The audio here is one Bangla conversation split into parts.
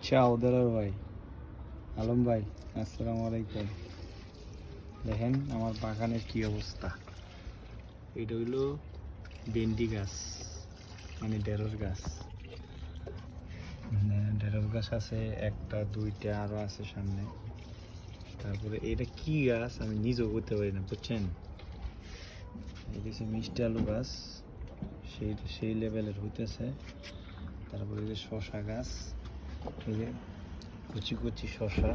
চাও দেলার ভাই, আলম ভাই, আসসালামু আলাইকুম। দেখেন আমার বাগানের কি অবস্থা। এটা হইলো ভেন্ডি গাছ, মানে ঢেঁড়স গাছ। ঢেঁড়স গাছ আছে একটা দুইটা, আরো আছে সামনে। তারপরে এটা কি গাছ আমি নিজেও করতে পারি না, বুঝছেন। এটা হচ্ছে মিষ্টি আলু গাছ, সেই লেভেলের হইতেছে। তারপরে এই যে শশা গাছ, এই যে কুচি কুচি শশা,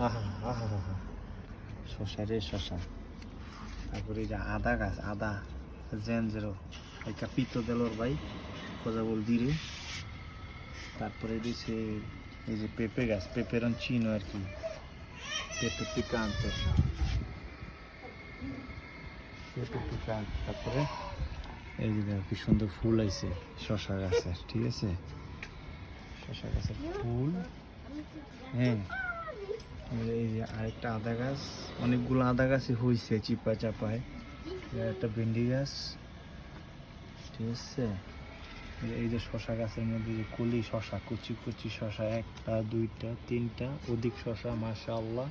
আহা আহা আহা, শশা রে শশা। তারপরে এই যে আদা গাছ, আদা জেনজেরো একটা পিতো দেলোর ভাই কথা বল দিরে। তারপরে দিছে এই যে পেঁপে গাছ, পেঁপেরন চিনো আর কি, পেঁপে পিকান্ত, পেঁপে পিকান্ত। তারপরে এই যে দেখো কি সুন্দর ফুল আইছে শশা গাছের, ঠিক আছে, শশা গাছের ফুল। হ্যাঁ, এই যে আরেকটা আদা গাছ, অনেকগুলো আদা গাছই হয়েছে চিপা চাপায়। একটা ভেন্ডি গাছ, ঠিক আছে। এই যে শশা গাছের মধ্যে যে কলি শশা, কুচি কুচি শশা, একটা দুইটা তিনটা অধিক শশা, মাশাআল্লাহ।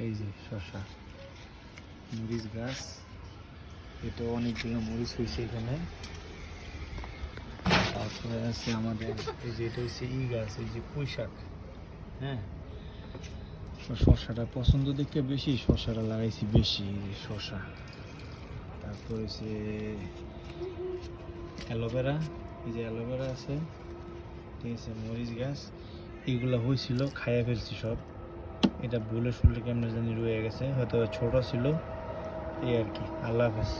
এই যে শশা, মরিচ গাছ, এটা অনেকগুলো মরিচ হয়েছে এখানে। তারপরে আছে আমাদের এই যে এটা হচ্ছে ই গাছ, এই যে পুঁই শাক। হ্যাঁ, শশাটা পছন্দ দেখে বেশি শশাটা লাগাইছি বেশি, এই যে শশা। তারপর হচ্ছে অ্যালোভেরা, এই যে অ্যালোভেরা আছে, ঠিক আছে। মরিচ গাছ এগুলো হয়েছিল, খাইয়া ফেলছি সব। এটা ভুলে শুলে কেমন জানি রয়ে গেছে, হয়তো ছোট ছিল এই আর কি। আল্লাহ হাফেজ।